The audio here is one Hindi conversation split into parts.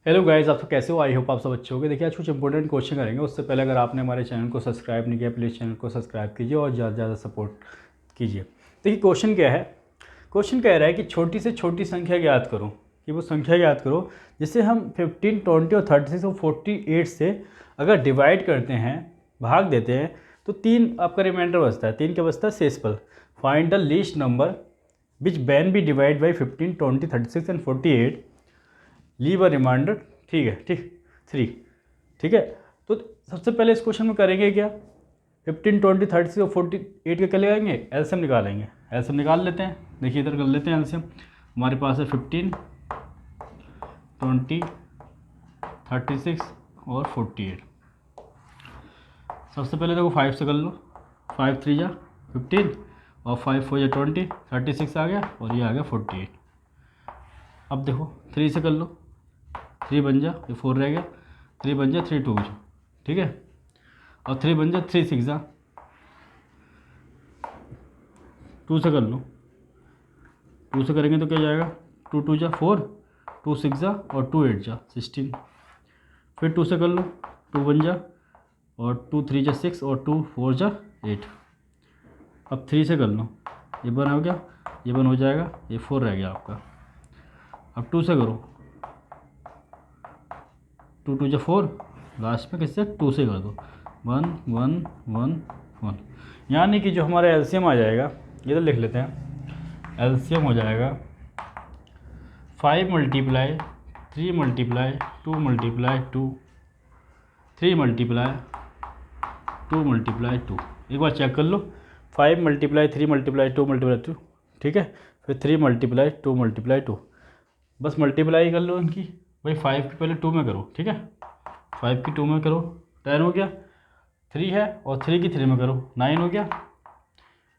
हेलो गाइस, आप सब कैसे हो? आई होप आप सब अच्छे होंगे। देखिए, आज कुछ इंपॉर्टेंट क्वेश्चन करेंगे। उससे पहले अगर आपने हमारे चैनल को सब्सक्राइब नहीं किया, प्लीज़ चैनल को सब्सक्राइब कीजिए और ज़्यादा से ज़्यादा सपोर्ट कीजिए। देखिए, क्वेश्चन क्या है। क्वेश्चन कह रहा है कि छोटी से छोटी संख्या ज्ञात करो, कि वो संख्या ज्ञात करो जिसे हम 15, 20 और 36 और 48 से अगर डिवाइड करते हैं, भाग देते हैं, तो 3 आपका रिमाइंडर बचता है। 3 क्या बचता है? शेषफल। Find the least number which can be divide by 15, 20, 36 and 48, leave a remainder. ठीक है, ठीक, 3। ठीक है, तो सबसे पहले इस क्वेश्चन में करेंगे क्या? 15, 20, 36 और 48 का क्या लगाएंगे? एलसीएम निकालेंगे। एलसीएम निकाल लेते हैं। देखिए, इधर कर लेते हैं एलसीएम। हमारे पास है 15, 20, 36 और 48। सबसे पहले देखो 5 से कर लो। 5 3 जा 15 और 5 4 जा 20, 36 आ गया और ये आ गया 48। अब देखो 3 से कर लो। 3 बन जा, ये 4 रह गया। 3 बन जा, 3 2 जा। ठीक है, और 3 बन जा, 3 6 जा। 2 से कर लो। 2 से करेंगे तो क्या जाएगा? 2 2 जा 4, 2 6 जा और 2 8 जा 16। फिर 2 से कर लो। 2 बन जा और 2 3 जा 6 और 2 4 जा 8। अब 3 से कर लो। ये बन हो गया, ये बन हो जाएगा, ये 4 रह गया आपका। अब 2 से करो। 2 2 जा 4, लास्ट में किससे? 2 से कर दो। 1 1 1 1, यानी कि जो हमारा एलसीएम आ जाएगा, ये तो लिख लेते हैं। एलसीएम हो जाएगा 5 multiply 3 multiply 2 multiply 2, 3 multiply 2 multiply 2। एक बार चेक कर लो। 5 मल्टीप्लाई 3 मल्टीप्लाई 2 मल्टीप्लाई 2, ठीक है। फिर 3 मल्टीप्लाई 2 मल्टीप्लाई 2, बस मल्टीप्लाई कर लो इनकी। भाई 5 की पहले 2 में करो, ठीक है। 5 की 2 में करो, 10 हो गया। 3 है और 3 की 3 में करो, 9 हो गया।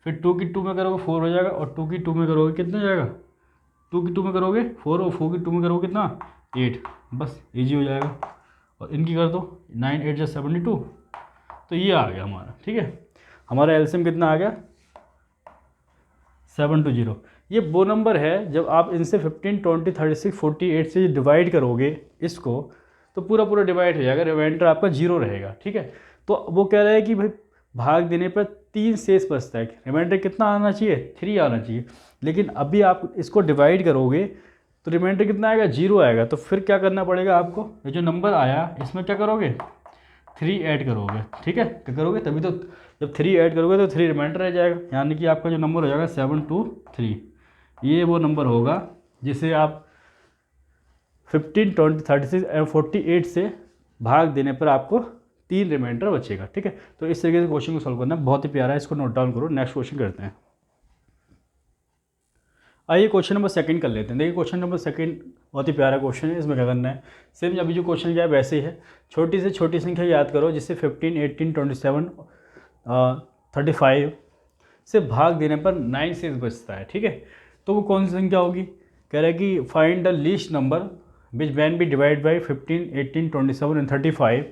फिर 2 की 2 में करोगे 4 हो जाएगा, और 2 की 2 में करोगे कितना हो जाएगा? 2 की 2 में करोगे 4, और 4 की 2 में करोगे कितना? 8। बस इजी हो जाएगा। और इनकी कर दो, 9 8 जा 72। तो ये आ गया हमारा, ठीक है। हमारा एलसीएम कितना आ गया? 720। ये वो नंबर है जब आप इनसे 15, 20, 36, 48 से डिवाइड करोगे इसको, तो पूरा पूरा डिवाइड हो जाएगा। रिमाइंडर आपका 0 रहेगा, ठीक है। तो वो कह रहा है कि भाई भाग देने पर 3 शेष बचता है। रिमाइंडर कितना आना चाहिए? 3 आना चाहिए। लेकिन अभी आप इसको डिवाइड करोगे तो रिमाइंडर कितना आएगा? 0 आएगा। तो फिर क्या करना पड़ेगा आपको? ये जो नंबर आया इसमें क्या करोगे? 3 ऐड करोगे, ठीक है। क्या करोगे? तभी तो, जब 3 ऐड करोगे तो 3 रिमाइंडर रह जाएगा, यानी कि आपका जो नंबर हो जाएगा 723। ये वो नंबर होगा जिसे आप 15, 20, 36 एंड 48 से भाग देने पर आपको 3 रिमाइंडर बचेगा, ठीक है। तो इस तरीके से क्वेश्चन को सॉल्व करना है, बहुत ही प्यारा है। इसको नोट डाउन करो। नेक्स्ट क्वेश्चन करते हैं। आइए क्वेश्चन नंबर सेकंड कर लेते हैं। देखिए, क्वेश्चन नंबर सेकंड बहुत ही प्यारा क्वेश्चन है। इसमें क्या करना है? सेम अभी जो क्वेश्चन किया है वैसे ही है। छोटी से छोटी संख्या याद करो जिससे 15, 18, 27, 35 से भाग देने पर 9 शेष बचता है, ठीक है। तो वो कौन सी संख्या होगी? कह रहा है कि find the least number which when be divide by 15, 18, 27 and 35,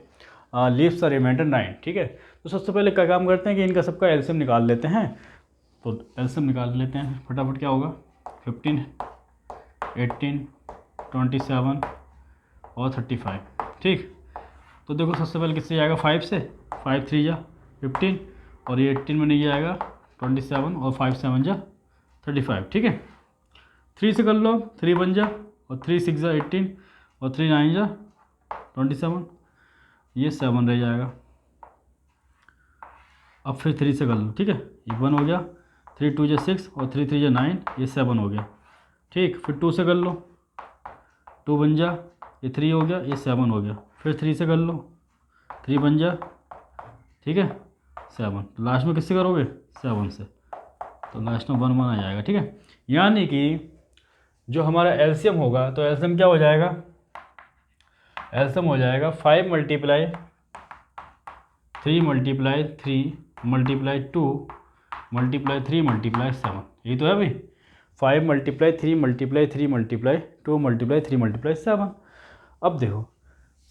leaves the remainder 9, ठीक है। तो सबसे पहले क्या काम करते हैं कि इनका सबका एलसीएम निकाल लेते हैं। तो एलसीएम निकाल लेते हैं फटाफट। क्या होगा? 15, 18, 27 और 35, ठीक। तो देखो सबसे पहले किससे जाएगा? 5 से। 5 3 जा 15, और ये 18 में नहीं जाएगा 27, और 5 7 जा 35, ठीक है। 3 से कर लो। 3 बन जा, और 3 6 जा 18, और 3 9 जा 27, ये 7 रह जाएगा। अब फिर 3 से कर लो, ठीक है। ये 1 हो गया। 3 2 जा 6, और 3 3 जा 9, ये 7 हो गया, ठीक। फिर 2 से कर लो। 2 बन जा, ये 3 हो गया, ये 7 हो गया। फिर 3 से कर लो। 3 बन जा, ठीक है, 7। तो लास्ट में किससे करोगे? 7 से। तो लास्ट में 1 1 आ जाएगा, ठीक है। यानी कि जो हमारा एलसीएम होगा, तो एलसीएम क्या हो जाएगा? एलसीएम हो जाएगा 5 multiply 3 multiply 3 multiply 2 multiply 3 multiply 7। यही तो है भाई। 5 multiply 3 multiply 3 multiply 2 multiply 3 multiply 7। अब देखो,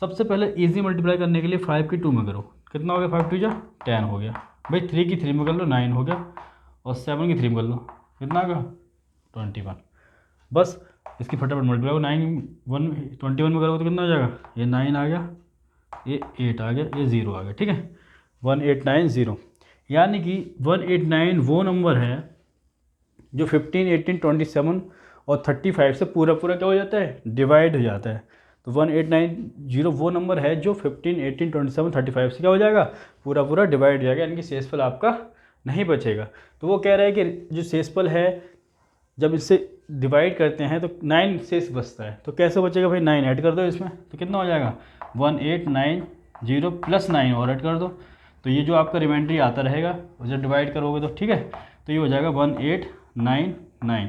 सबसे पहले इजी मल्टीप्लाई करने के लिए 5 की 2 में करो। कितना हो गया? 5 2 जा 10 हो गया भाई। 3 की 3 में कर लो, 9 हो गया। और 7 की 3 में कर लो, कितना होगा? 21। बस इसकी फटाफट मल्टीप्लाई हो, 21 में करोगे तो कितना हो जाएगा, ये 9 आ गया, ये 8 आ गया, ये 0 आ गया, ठीक है, 1890। यानी कि 189 वो नंबर है जो 15, 18, 27 और 35 से पूरा पूरा क्या हो जाता है, डिवाइड हो जाता है। तो 1890 वो नंबर है जो 15, 18, 27, 35 से क्या हो जाएगा, पूरा पूरा डिवाइड हो जाएगा, यानी कि शेषफल आपका नहीं बचेगा। तो वो कह रहा है कि जो शेषफल है जब इससे डिवाइड करते हैं तो 9 शेष बचता है, तो कैसे बचेगा भाई, 9 ऐड कर दो इसमें, तो कितना हो जाएगा 1890 प्लस 9 और ऐड कर दो, तो ये जो आपका रिमाइंडर आता रहेगा और जब डिवाइड करोगे तो ठीक है, तो ये हो जाएगा 1899।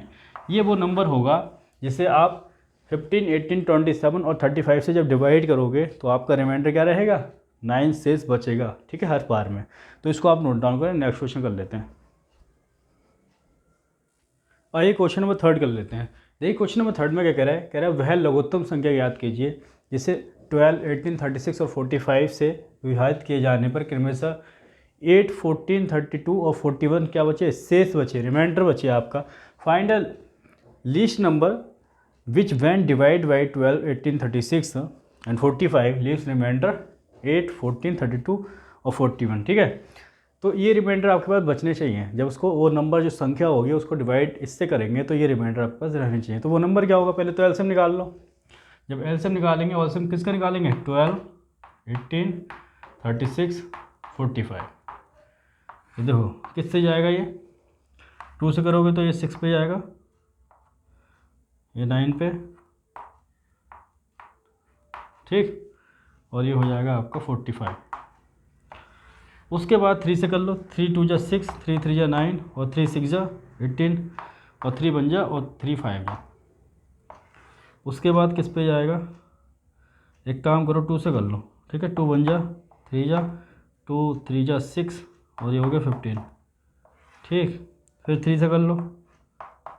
ये वो नंबर होगा जिसे आप 15, 18, 27 और 35 से जब डिवाइड करोगे तो आपका रिमाइंडर क्या रहेगा, 9 शेष बचेगा, ठीक है, हर बार में। तो इसको आप नोट डाउन करें। नेक्स्ट क्वेश्चन कर लेते हैं। आइए क्वेश्चन नंबर 3 कर लेते हैं। देखिए क्वेश्चन नंबर 3 में क्या कह रहा है, वह लघुत्तम संख्या याद कीजिए जिसे 12, 18, 36 और 45 से विभाजित किए जाने पर क्रमशः 8, 14, 32 और 41 क्या बचे, शेष बचे, रिमाइंडर बचे आपका। Find the least number which when divide by 12, 18, 36 and 45 leaves remainder 8, 14, 32 और 41, ठीक है। तो ये रिमाइंडर आपके पास बचने चाहिए, जब उसको वो नंबर जो संख्या होगी उसको डिवाइड इससे करेंगे तो ये रिमाइंडर आपके पास रहने चाहिए। तो वो नंबर क्या होगा, पहले तो एलसीएम निकाल लो। जब एलसीएम निकालेंगे, एलसीएम किसका निकालेंगे, 12, 18, 36, 45। ये देखो किससे जाएगा, ये 2 से करोगे तो ये 6 पे जाएगा, ये 9 पे, ठीक, और ये हो जाएगा आपका 45। उसके बाद 3 से कर लो, 3 2 जा 6, 3 3 जा 9 और 3 6 जा 18 और 3 बन जा और 3 5 जा। उसके बाद किस पे जाएगा, एक काम करो 2 से कर लो, ठीक है, 2 बन जा 3 जा 2 3 जा 6 और ये हो गया 15, ठीक। फिर 3 से कर लो,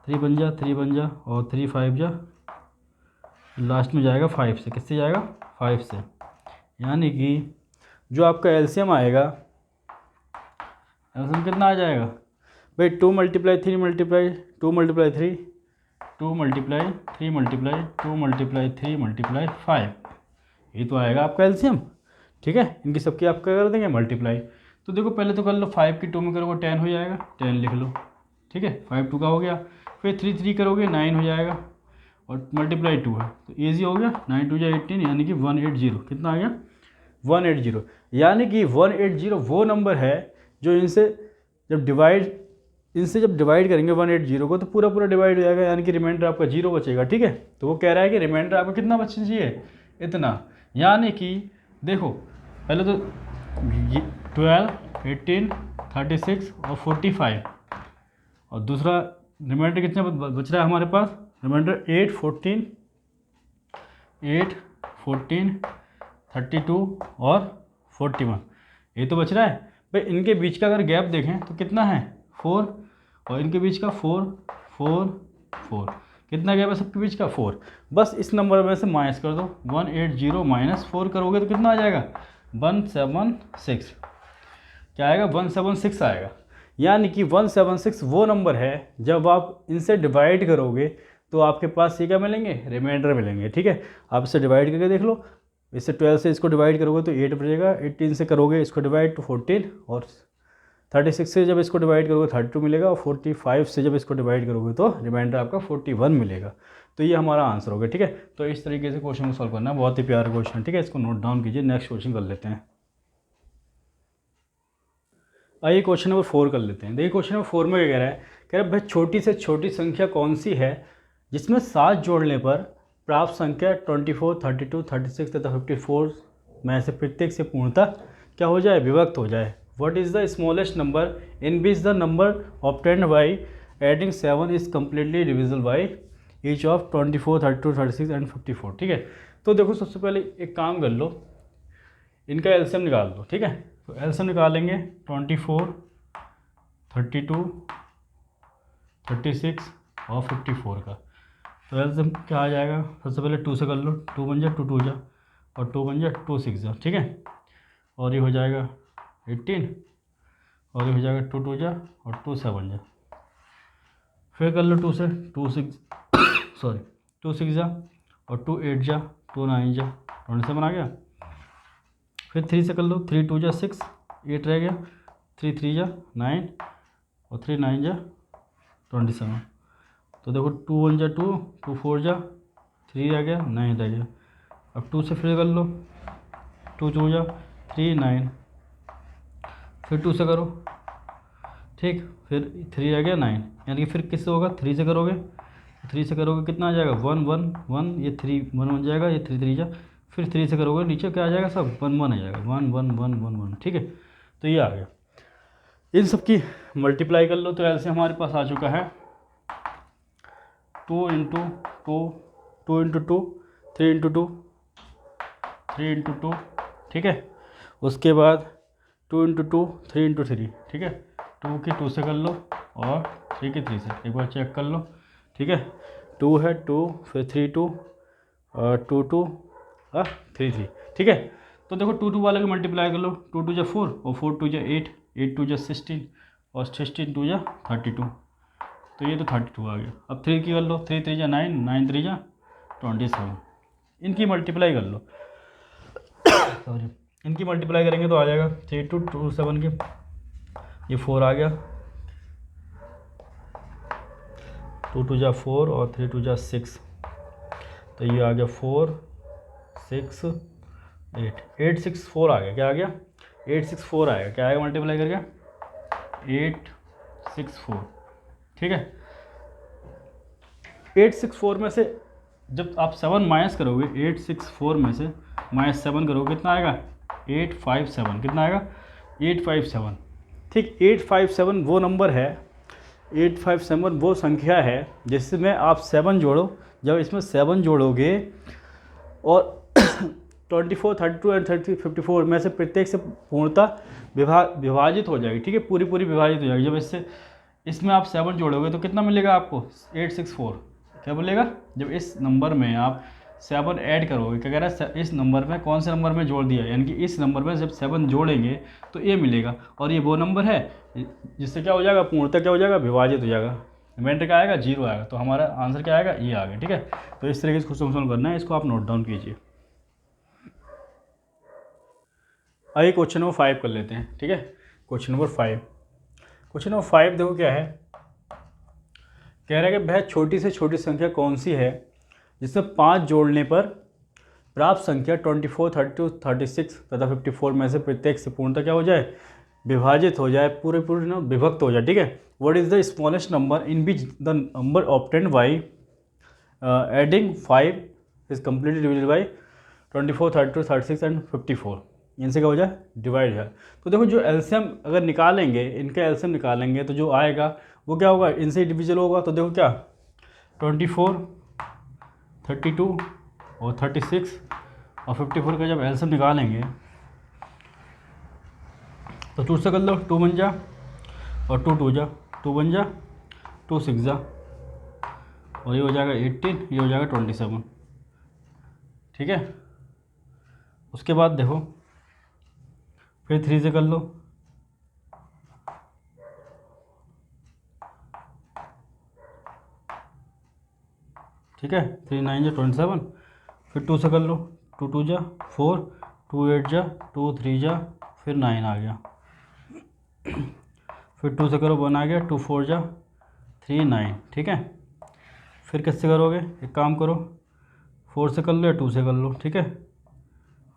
3 बन जा और 3 5 जा, लास्ट में जाएगा 5 से, किससे जाएगा, 5 से। यानी कि जो आपका एलसीएम आएगा, एलसीएम कितना आ जाएगा भाई, 2 multiply 3 multiply 2 multiply 3 2 multiply 3 multiply 2 multiply 3 multiply 5, ये तो आएगा आपका एलसीएम, ठीक है। इनकी सबकी आप क्या कर देंगे, मल्टीप्लाई। तो देखो पहले तो कर लो, 5 की 2 में करोगे 10 हो जाएगा, 10 लिख लो, ठीक है, 5 2 का हो गया। फिर 3 3 करोगे 9 हो जाएगा और मल्टीप्लाई 2 है तो ईजी हो गया, 9 2 जा 18, यानी कि 180, कितना आ गया 180। यानी कि 180 वो नंबर है जो इनसे जब डिवाइड करेंगे 180 को तो पूरा पूरा डिवाइड हो जाएगा, यानी कि रिमाइंडर आपका 0 बचेगा, ठीक है। तो वो कह रहा है कि रिमाइंडर आपको कितना बचना चाहिए, इतना। यानी कि देखो पहले तो 12, 18, 36 और 45 और दूसरा रिमाइंडर कितना बच रहा है हमारे पास, रिमाइंडर 8, 14, 32 और 41, ये तो बच रहा है भाई। इनके बीच का अगर गैप देखें तो कितना है 4, और इनके बीच का 4 4 4, कितना गैप है सबके बीच का 4। बस इस नंबर में से माइनस कर दो, 180 माइनस 4 करोगे तो कितना आ जाएगा 176, क्या आएगा 176 आएगा। यानी कि 176 वो नंबर है जब आप इनसे डिवाइड करोगे तो आपके पास ये क्या मिलेंगे, रिमाइंडर मिलेंगे, ठीक है। आप इसे डिवाइड करके देख लो, इससे 12 से इसको डिवाइड करोगे तो 8 बचेगा, 18 से करोगे इसको डिवाइड तो 14, और 36 से जब इसको डिवाइड करोगे 32 मिलेगा, और 45 से जब इसको डिवाइड करोगे तो रिमाइंडर आपका 41 मिलेगा। तो ये हमारा आंसर हो गया, ठीक है। तो इस तरीके से क्वेश्चन को सॉल्व करना है, बहुत ही प्यारा क्वेश्चन, ठीक है, इसको नोट डाउन कीजिए। नेक्स्ट क्वेश्चन कर लेते हैं। आइए क्वेश्चन नंबर 4 कर लेते हैं। देखिए क्वेश्चन नंबर 4 में क्या कह रहा है भाई छोटी से छोटी संख्या कौन सी है जिसमें 7 जोड़ने पर प्राप्त संख्या 24, 32, 36 तथा 54 में से प्रत्येक से पूर्णतः क्या हो जाए, विभक्त हो जाए। What is the smallest number in which the number obtained by adding 7 is completely divisible by each of 24, 32, 36 and 54, ठीक है। तो देखो सबसे पहले एक काम कर लो, इनका एलसीएम निकाल दो, ठीक है। तो एलसीएम निकालेंगे 24, 32, 36 और 54 का। तो एलसीएम क्या आ जाएगा, सबसे पहले 2 से कर लो, 2 बन जा 2 2 जा और 2 बन जा 2 6 जा, ठीक है। और ये हो जाएगा 18 और ये हो जाएगा 2 2 जा और 2 7 जा। फिर कर लो 2 से 2 6 सॉरी 2 6 जा और 2 8 जा 2 9 जा 27 आ गया। फिर 3 से कर लो, 3 2 जा 6, 8 रह गया, 3 3 जा 9 और 3 9 जा 27। तो देखो 2 1 जा 2, 2 4 जा 3 रह गया, 9 रह गया। अब 2 से फिर कर लो, 2 2 जा 3 9, फिर 2 से करो, ठीक, फिर 3 रह गया 9, यानी कि फिर किससे होगा, 3 से करोगे, 3 से करोगे कितना आ जाएगा 1 1 1, ये 3 1 1 जाएगा, ये 3 3 जा, फिर 3 से करोगे नीचे क्या आ जाएगा सब 1 1 आ जाएगा, 1 1 1 1 1, ठीक है। तो ये आ गया, इन सब की मल्टीप्लाई कर लो तो ऐसे हमारे पास आ चुका है 2 इंटू 2, 2 इंटू 2, 3 इंटू 2, 3 इंटू 2, ठीक है। उसके बाद 2 इंटू 2, 3 इंटू 3, ठीक है। 2 की 2 से कर लो और 3 की 3 से, एक बार चेक कर लो, ठीक है। 2 है 2, फिर 3 2 और 2 2 3 3, ठीक है। तो देखो 2 2 वाले को मल्टीप्लाई कर लो, 2 2 जा 4 और 4 2 जा 8, 8 2 जा 16 और 16 2 जा 32, तो ये तो 32 आ गया। अब 3 की कर लो, 3 3 जा 9, 9 3 जा 27, इनकी मल्टीप्लाई कर लो सॉरी, इनकी मल्टीप्लाई करेंगे तो आ जाएगा 3 2 2 7 के, ये 4 आ गया, 2 2 जा 4 और 3 2 जा 6, तो ये आ गया 4 6 8, 8 6 4 आ गया, क्या आ गया 8 6 4 आएगा, क्या आएगा मल्टीप्लाई करके 8 6 4, ठीक है। 8 6 4 में से जब आप 7 माइनस करोगे, 8 6 4 में से माइनस 7 करोगे कितना आएगा 8 5 7, कितना आएगा 8 5 7, ठीक। 8 5 7 वो नंबर है, 8 5 7 वो संख्या है जिसमें आप 7 जोड़ो, जब इसमें 7 जोड़ोगे और 24 32 एंड 30 54 में से प्रत्येक से पूर्णतः विभाजित हो जाएगी, ठीक है, पूरी पूरी विभाजित हो जाएगी। जब इसमें आप 7 जोड़ोगे तो कितना मिलेगा आपको 8 6 4, क्या बोलेगा, जब इस नंबर में आप 7 ऐड करोगे, क्या कह रहा है इस नंबर में कौन से नंबर में जोड़ दिया, यानी कि इस नंबर में जब 7 जोड़ेंगे तो ये मिलेगा, और ये वो नंबर है जिससे क्या हो जाएगा पूर्णतः क्या हो जाएगा विभाजित हो जाएगा, रिमाइंडर क्या आएगा 0 आएगा, तो हमारा आंसर क्या आएगा ये आ गया, ठीक है। तो इस तरीके से क्वेश्चन सॉल्व करना है, इसको आप नोट डाउन कीजिए। आइए क्वेश्चन नंबर 5 कर लेते हैं, ठीक है। क्वेश्चन नंबर 5, क्वेश्चन नंबर 5 देखो क्या है, कह रहा है कि वह छोटी से छोटी संख्या कौन सी है जिसमें 5 जोड़ने पर प्राप्त संख्या 24 32 36 तथा 54 में से प्रत्येक से पूर्णतः क्या हो जाए विभाजित हो जाए, पूरे पूरे विभक्त हो जाए, ठीक है। What is the smallest number in which the number obtained by adding 5 is completely divided by 24 32 36 and 54, इनसे क्या हो जाए डिवाइड है। तो देखो जो एलसीएम अगर निकालेंगे, इनका एलसीएम निकालेंगे तो जो आएगा वो क्या होगा, इनसे डिविजल होगा, तो देखो क्या 24 32 और 36 और 54 का जब एलसीएम निकालेंगे तो 2 से कर लो, 2 1 जा और 2 2 जा, 2 1 जा 2 6 जा और ये हो जाएगा 18, ये हो जाएगा 27, ठीक है। उसके बाद देखो फिर 3 से कर लो, ठीक है, 3 9 जा 27, फिर 2 से कर लो, 2 2 जा 4, 2 8 जा 2 3 जा फिर 9 आ गया, फिर 2 से करो 1 आ गया, 2 4 जा 3 9, ठीक है। फिर किससे करोगे, एक काम करो 4 से कर लो या 2 से कर लो, ठीक है,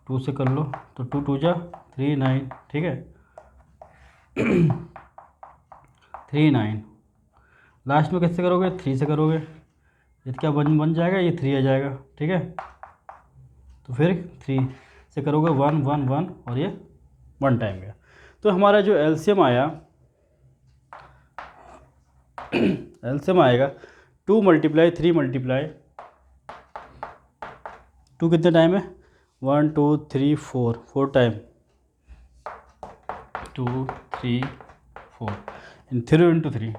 2 से कर लो तो 2 2 जा 3 9, ठीक है 3 9, लास्ट में किससे करोगे 3 से करोगे, ये क्या बन जाएगा, ये 3 आ जाएगा, ठीक है। तो फिर 3 से करोगे 1 1 1 और ये 1 टाइम गया, तो हमारा जो एलसीएम आया एलसीएम आएगा 2 मल्टीप्लाई 3 मल्टीप्लाई 2 कितने टाइम है 1 2 3 4 4 टाइम 2 3 4 इन 3 इंटू 3,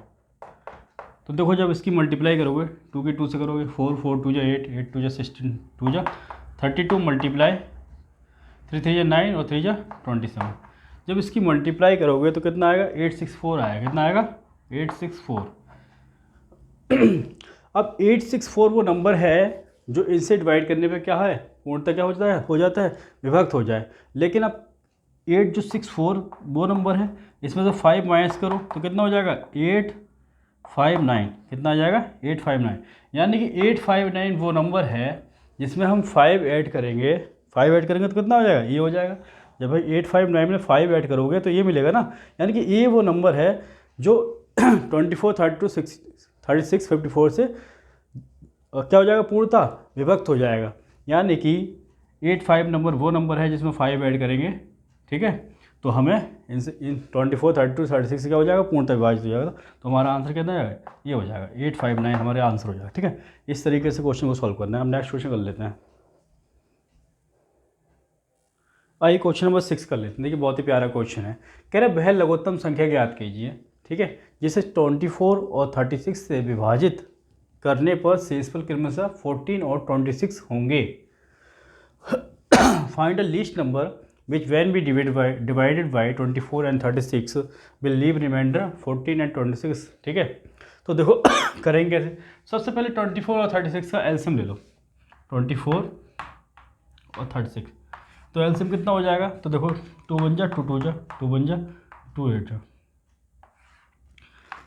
तो देखो जब इसकी मल्टीप्लाई करोगे 2 की 2 से करोगे 4 4 2 जा 8 8 2 जा 16 2 जा 32 मल्टीप्लाई 3 3 जा 9 और 3 जा 27, जब इसकी मल्टीप्लाई करोगे तो कितना आएगा 864 आएगा, कितना आएगा 864 अब 864 वो नंबर है जो इनसे डिवाइड करने पे क्या है, पूर्णतः क्या हो जाता है विभक्त हो जाए। लेकिन अब 8 जो 64 वो नंबर है, इसमें से 5 माइनस करो तो कितना हो जाएगा 859, कितना आ जाएगा 859। यानी कि 859 वो नंबर है जिसमें हम 5 ऐड करेंगे, 5 ऐड करेंगे तो कितना हो जाएगा, ये हो जाएगा। जब भाई 859 में 5 ऐड करोगे तो ये मिलेगा ना। यानी कि ये वो नंबर है जो 24, 32, 36, 54 से क्या हो जाएगा, पूर्णतः विभक्त हो जाएगा। यानी कि 85 नंबर वो नंबर है जिसमें 5 ऐड करेंगे, ठीक है, तो हमें इन 24, 32, 36 से क्या हो जाएगा, पूर्णतः विभाजित हो जाएगा। तो हमारा आंसर कितना जाएगा, ये हो जाएगा 859 हमारे आंसर हो जाएगा। ठीक है, इस तरीके से क्वेश्चन को सॉल्व करना है। हम नेक्स्ट क्वेश्चन कर लेते हैं। आइए क्वेश्चन नंबर 6 कर लेते हैं। देखिए बहुत ही प्यारा क्वेश्चन है। कह रहे वह लघुत्तम संख्या ज्ञात कीजिए, ठीक है, जिसे 24 और 36 से विभाजित करने पर शेषफल क्रमशः 14 और 26 होंगे। Find a least number which when be divided by 24 and 36 will leave remainder 14 and 26। ठीक है, तो देखो करेंगे कैसे। सबसे पहले 24 और 36 का एलसीएम ले लो, 24 और 36, तो एलसीएम कितना हो जाएगा, तो देखो 2 बन जा 2 2 जा 2 बन जा 2 8 जा,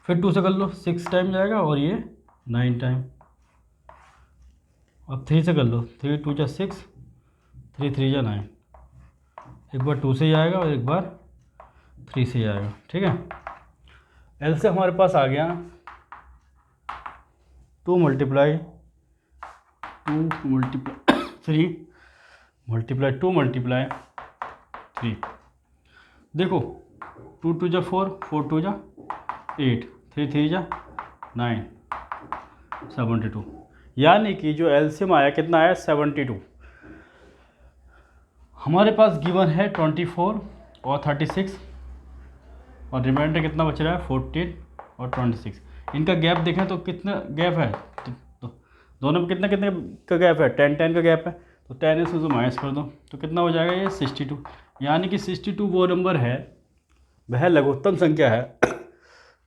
फिर 2 से कर लो 6 टाइम जाएगा और ये 9 टाइम। अब 3 से कर लो 3 2 जा 6, 3 3 जा 9, एक बार 2 से जाएगा और एक बार 3 से जाएगा। ठीक है, एल से हमारे पास आ गया 2 मल्टीप्लाई 3 मल्टीप्लाई 2 मल्टीप्लाई 3। देखो 2 2 जा 4, 4 2 जा 8, 3 3 जा 9, 72। यानी कि जो एलसीएम आया कितना आया 72। हमारे पास गिवन है 24 और 36 और रिमाइंडर कितना बच रहा है 14 और 26। इनका गैप देखें तो कितना गैप है, तो दोनों में कितना कितने का गैप है, 10 10 का गैप है। तो 10 इसमें से माइनस कर दो तो कितना हो जाएगा ये 62। यानी कि 62 वो नंबर है, वह लघुत्तम संख्या है,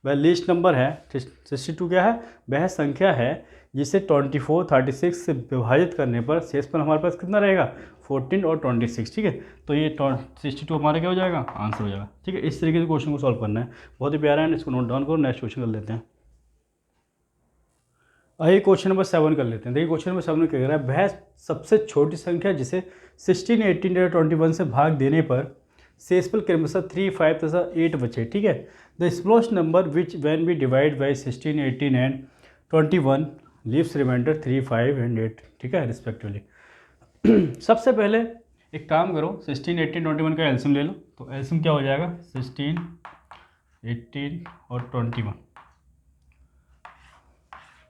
वह लीस्ट नंबर है। 62 क्या है, वह संख्या है जिसे 24 36 से विभाजित करने पर शेषफल हमारे पास कितना रहेगा 14 और 26। ठीक है, तो ये 62 हमारा क्या हो जाएगा, आंसर हो जाएगा। ठीक है, इस तरीके से क्वेश्चन को सॉल्व करना है। बहुत ही प्यारा है, इसको नोट डाउन करो। नेक्स्ट क्वेश्चन कर लेते हैं। आइए क्वेश्चन नंबर 7 कर लेते हैं। देखिए क्वेश्चन नंबर 7 में क्या कह रहा है, वह सबसे छोटी संख्या जिसे 16, 18 या 21 से भाग देने पर शेषफल क्रमशः 3, 5 तथा 8 बचे। ठीक है, the smallest number which when be divide by 16, 18 and 21 leaves remainder 3, 5 and 8। ठीक है, रिस्पेक्टिवली। सबसे पहले एक काम करो, 16, 18, 21 का एलसीएम ले लो। तो एलसीएम क्या हो जाएगा 16, 18 और 21।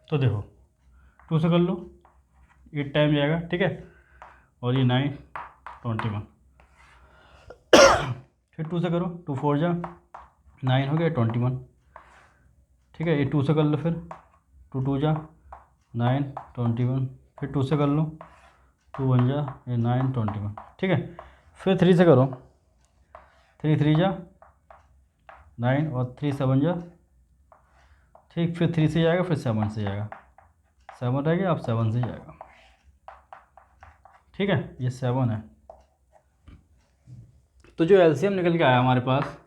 तो देखो 2 से कर लो 8 टाइम जाएगा, ठीक है, और ये 9 21। फिर 2 से करो 2 4 जा 9 हो गया 21। ठीक है, ये 2 से कर लो, फिर 2 2 जा 9 21, फिर 2 से कर लो 2 1 जा ये 9 21। ठीक है, फिर 3 से करो 3 3 जा 9 और 3 7 जा, ठीक, फिर 3 से जाएगा, फिर 7 से जाएगा, 7 रह गया, अब 7 से जाएगा। ठीक है, ये 7 है। तो जो एलसीएम निकल के आया हमारे पास,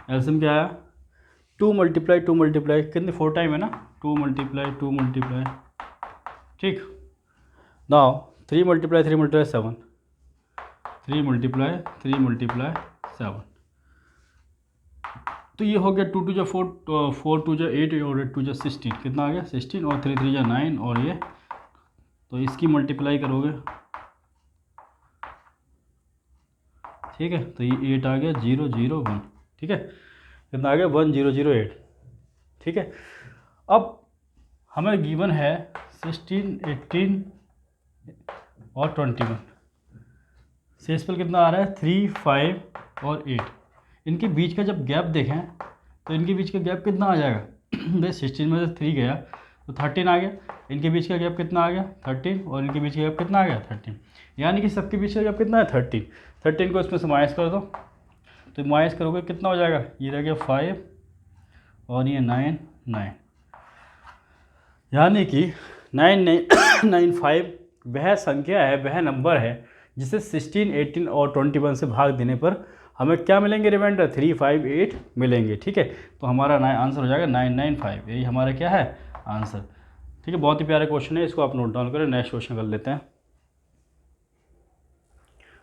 एलसीएम क्या आया 2 मल्टीप्लाई 2 मल्टीप्लाई कितने 4 टाइम है ना, 2 मल्टीप्लाई 2 मल्टीप्लाई, ठीक, now 3 multiply 3 multiply 7, 3 multiply 3 multiply 7। तो ये हो गया 2 2 जा 4, 4 2 जा 8 और 8 2 जा 16, कितना आ गया 16, और 3 3 जा 9 और ये, तो इसकी मल्टीप्लाई करोगे, ठीक है, तो ये 8 आ गया 0 0 1। ठीक है, कितना आ गया 1 0 0 8। ठीक है, अब हमें गिवन है 16, 18 और 21। शेषफल कितना आ रहा है 3, 5 और 8। इनके बीच का जब गैप देखें तो इनके बीच का गैप कितना आ जाएगा भाई 16 में से 3 गया तो 13 आ गया। इनके बीच का गैप कितना आ गया 13, और इनके बीच का गैप कितना आ गया 13। यानी कि सबके बीच का गैप कितना है 13। 13 को इसमें से माइनस कर दो, तो माइनस करोगे कितना हो जाएगा, ये रह गया 5 और ये 9 9। यानी कि 9995 वह संख्या है, वह नंबर है जिसे 16, 18 और 21 से भाग देने पर हमें क्या मिलेंगे, रिमाइंडर 358 मिलेंगे। ठीक है, तो हमारा आंसर हो जाएगा 995, यही हमारा क्या है आंसर। ठीक है, बहुत ही प्यारा क्वेश्चन है, इसको आप नोट डाउन करें। नेक्स्ट क्वेश्चन कर लेते हैं।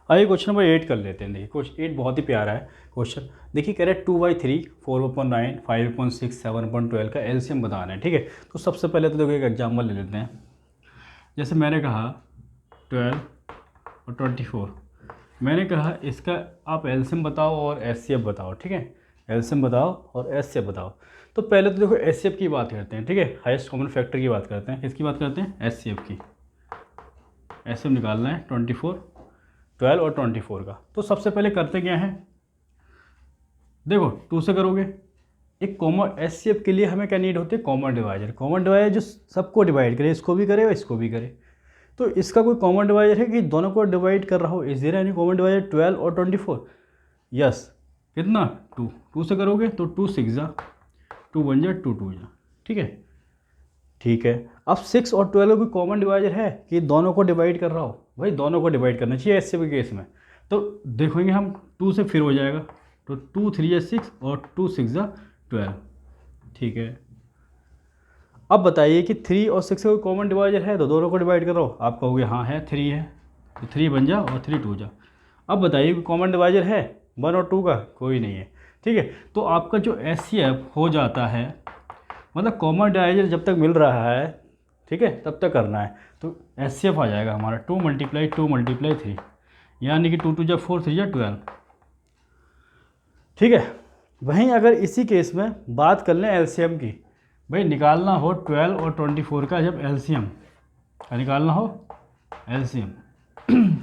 आइए क्वेश्चन नंबर 8 कर लेते हैं। देखिए क्वेश्चन 8 बहुत ही प्यारा है क्वेश्चन। देखिए कह रहे हैं 2/3, 4/9, 5/6, 7/12 का एलसीएम बताना है। ठीक है, तो सबसे पहले तो देखो एक एग्जाम्पल ले लेते हैं। जैसे मैंने कहा 12 और 24, मैंने कहा इसका आप एलसीएम बताओ और एचसीएफ बताओ। ठीक है, एलसीएम बताओ और एचसीएफ बताओ। तो पहले तो देखो एचसीएफ की बात करते हैं। ठीक है, हाईएस्ट कॉमन फैक्टर की बात करते हैं। किसकी बात करते हैं, एचसीएफ की। एचसीएफ निकालना है 24, 12 और 24 का। तो सबसे पहले करते क्या है, देखो 2 से करोगे। एक कॉमन एचसीएफ के लिए हमें क्या नीड होती है, कॉमन डिवाइजर। कॉमन डिवाइजर जो सबको डिवाइड करे, इसको भी करे और इसको भी करे। तो इसका कोई कॉमन डिवाइजर है कि दोनों को डिवाइड कर रहा हो, इस देर यानी कॉमन डिवाइजर 12 और 24। यस, कितना 2, 2 से करोगे तो 2 6 जा, 2 1 जा, 2 2 जा। ठीक है, ठीक है। अब 6 और 12 का कोई कॉमन डिवाइजर है कि दोनों को डिवाइड कर रहा हो, भाई दोनों को डिवाइड करना चाहिए ऐसे के केस में। तो देखेंगे हम 2 से फिर हो जाएगा, तो 2 3 या 6 और 2 6 जा 12। ठीक है, अब बताइए कि 3 और 6 का कोई कॉमन डिवाइजर है तो दोनों को डिवाइड कर रहा हो। आप कहोगे हाँ है, 3 है, तो 3 बन जा और 3 2 जा। अब बताइए कि कॉमन डिवाइजर है 1 और 2 का, कोई नहीं है। ठीक है, तो आपका जो एचसीएफ हो जाता है, मतलब कॉमन डिवाइजर जब तक मिल रहा है, ठीक है, तब तक करना है। तो एचसीएफ आ जाएगा हमारा 2 × 2 × 3, यानी कि 2 2 जा 4, 3 जा 12। ठीक है, वहीं अगर इसी केस में बात कर लें एलसीएम की, भाई निकालना हो 12 और 24 का जब एलसीएम निकालना हो एलसीएम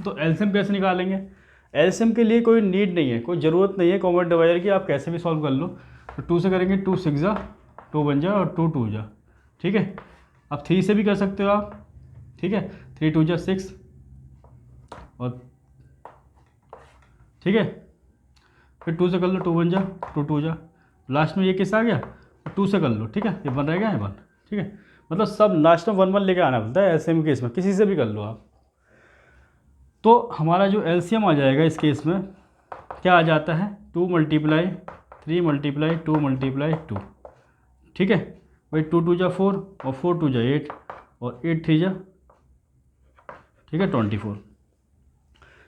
तो एलसीएम कैसे निकालेंगे। एलसीएम के लिए कोई नीड नहीं है, कोई ज़रूरत नहीं है कॉमन डिवाइजर की, आप कैसे भी सॉल्व कर लो। तो 2 से करेंगे, 2 6 जा, 2 1 जा और 2 2 जा। ठीक है, अब 3 से भी कर सकते हो आप। ठीक है, 3 2 जा 6 और ठीक है, फिर 2 से कर लो, 2 1 जा, 2 2 जा, लास्ट में ये किस आ गया, 2 से कर लो। ठीक है, ये 1 रहेगा, ये 1। ठीक है, मतलब सब लास्ट में 1 1 लेके आना पड़ता है एलसीएम केस में, किसी से भी कर लो आप। तो हमारा जो एलसीएम आ जाएगा इस केस में क्या आ जाता है, 2 × 3 × 2 × 2। ठीक है भाई, 2 2 जा 4 और 4 2 जा 8 और 8 3 जा, ठीक है 24।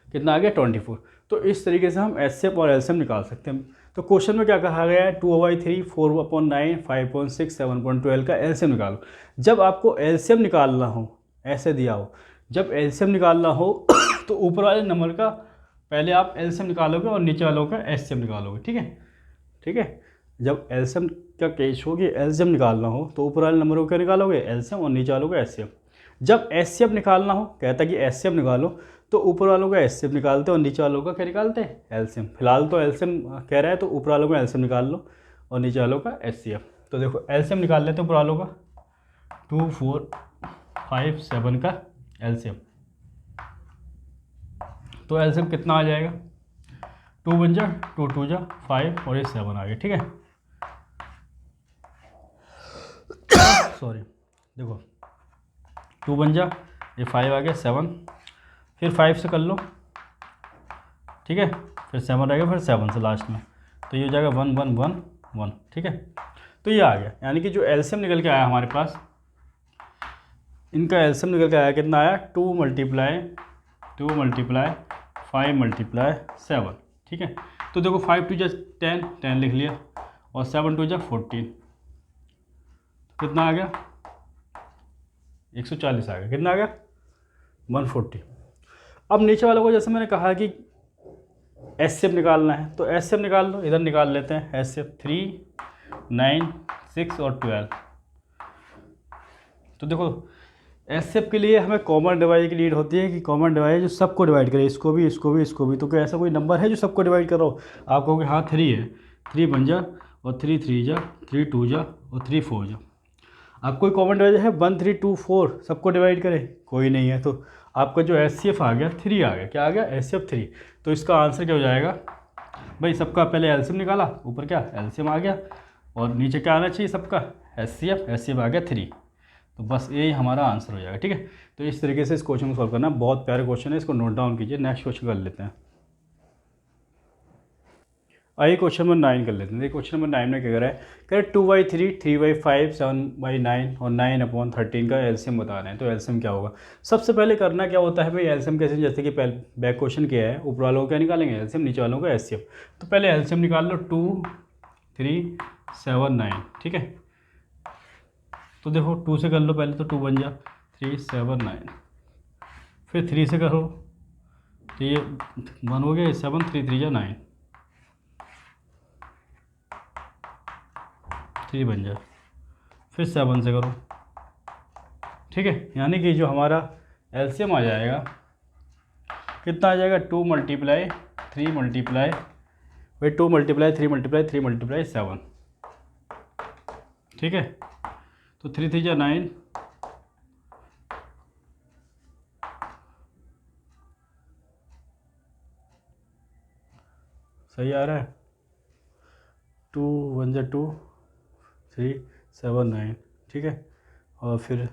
कितना आ गया 24। तो इस तरीके से हम एचसीएफ और एलसीएम निकाल सकते हैं। तो क्वेश्चन में क्या कहा गया है, 2/3, 4/9, 5/6, 7/12 का एलसीएम निकालो। जब आपको एलसीएम निकालना हो, ऐसे दिया हो, जब एलसीएम निकालना हो तो ऊपर वाले नंबर का पहले आप एलसीएम निकालोगे और नीचे वालों का एचसीएफ निकालोगे। ठीक है, ठीक है, जब एलसीएम का केस हो कि एलसीएम निकालना हो तो ऊपर वाले नंबरों का निकालोगे एलसीएम और नीचे वालों का एचसीएफ। जब एचसीएफ निकालना हो, कहता है कि एचसीएफ निकालो, तो ऊपर वालों का एचसीएफ निकालते हैं और नीचे वालों का क्या निकालते हैं, एलसीएम। फिलहाल तो एलसीएम कह रहा है तो ऊपर वालों का एलसीएम निकाल लो और नीचे वालों का एचसीएफ। तो देखो एलसीएम निकाल लेते हैं ऊपर वालों का, 2 4 5 7 का एलसीएम। तो एलसीएम कितना आ जाएगा, 2 1 जा, 2 2 जा, 5 और ये 7 आ गया। ठीक है, सॉरी, देखो 2 1 जा, ये 5 आ गया, 7, फिर 5 से कर लो। ठीक है, फिर 7 रहेगा, फिर 7 से लास्ट में, तो ये हो जाएगा 1 1 1 1। ठीक है, तो ये आ गया, यानी कि जो एलसीएम निकल के आया हमारे पास, इनका एलसीएम निकल के आया, कितना आया, 2 × 5 × 7। ठीक है, तो देखो 5 2 जा 10, 10 लिख लिया, और 7 2 जा 14, कितना आ गया 140 आ गया। कितना आ गया 140। अब नीचे वालों को जैसे मैंने कहा कि एचसीएफ निकालना है, तो एचसीएफ निकाल लो, इधर निकाल लेते हैं एचसीएफ 3 9 6 और 12। तो देखो एचसीएफ के लिए हमें कॉमन डिवाइजर की नीड होती है कि कॉमन डिवाइजर जो सबको डिवाइड करे, इसको भी इसको भी इसको भी। तो क्या ऐसा कोई नंबर है जो सबको डिवाइड कर रहा हो, आप कहोगे हाँ 3 है, 3 बन जा और 3 3 जा, 3 2 जा और 3 4 जा। आप कोई कॉमन डिवाइजर है 1 3 2 4 सबको डिवाइड करे, कोई नहीं है। तो आपका जो एचसीएफ आ गया 3 आ गया, क्या आ गया एचसीएफ 3। तो इसका आंसर क्या हो जाएगा, भाई सबका पहले एलसीएम निकाला, ऊपर क्या एलसीएम आ गया, और नीचे क्या आना चाहिए सबका एचसीएफ, एचसीएफ आ गया 3। तो बस यही हमारा आंसर हो जाएगा। ठीक है, तो इस तरीके से इस क्वेश्चन को सॉल्व करना, बहुत प्यारा क्वेश्चन है, इसको नोट डाउन कीजिए। नेक्स्ट क्वेश्चन कर लेते हैं। आइए क्वेश्चन नंबर 9 कर लेते हैं। क्वेश्चन नंबर 9 में क्या कह रहा है, कह रहा है 2/3, 3/5, 7/9 और 9/13 का एलसीएम बता रहे हैं। तो एलसीएम क्या होगा, सबसे पहले करना क्या होता है भाई, एलसीएम कैसे, जैसे कि बैक क्वेश्चन किया है, ऊपर वालों को क्या निकालेंगे एलसीएम, नीचे वालों का एचसीएफ। तो पहले एलसीएम निकाल लो, 2, 3, 7, 9। ठीक है, तो देखो 2 से कर लो पहले, तो 2 बन जा, 3, 7, 9, फिर 3 से करो तो ये 1 हो गया, 7, 3, 3 जा 9, 3 बन जाए, फिर 7 से करो। ठीक है, यानी कि जो हमारा एलसीएम आ जाएगा कितना आ जाएगा, 2 × 3 मल्टीप्लाई भाई 2 × 3 × 3 × 7। ठीक है, तो 3 3 जा 9, सही आ रहा है, 2 1 जा 2, 3 7 9। ठीक है, और फिर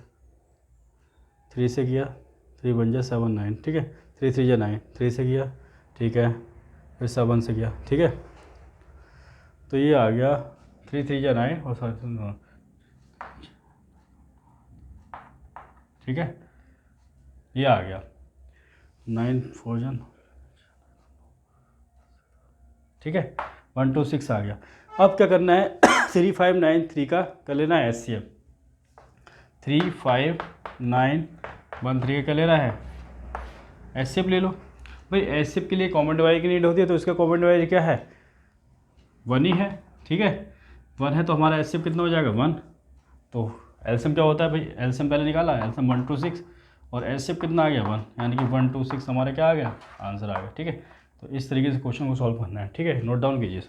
3 से किया, 3 बन जा 7 9। ठीक है, 3 3 जा 9, 3 से किया, ठीक है, फिर 7 से किया। ठीक है, तो ये आ गया 3 3 जा 9 और 7। ठीक है, ये आ गया 9 4 जन। ठीक है, 1 2 6 आ गया। अब क्या करना है 3 5 9 3 का कर लेना है एचसीएफ। 3 5 9 1 3 का कर लेना है एचसीएफ। ले लो भाई, एचसीएफ के लिए कॉमन डिवाइड की नीड होती है, तो इसका कॉमन डिवाइड क्या है, 1 ही है। ठीक है, 1 है तो हमारा एचसीएफ कितना हो जाएगा, 1। तो एलसीएम क्या होता है भाई, एलसीएम पहले निकाला, एलसीएम 1 2 6 और एचसीएफ कितना आ गया, 1, यानी कि 1 2 6 हमारा क्या आ गया, आंसर आ गया। ठीक है, तो इस तरीके से क्वेश्चन को सॉल्व करना है। ठीक है, नोट डाउन कीजिए।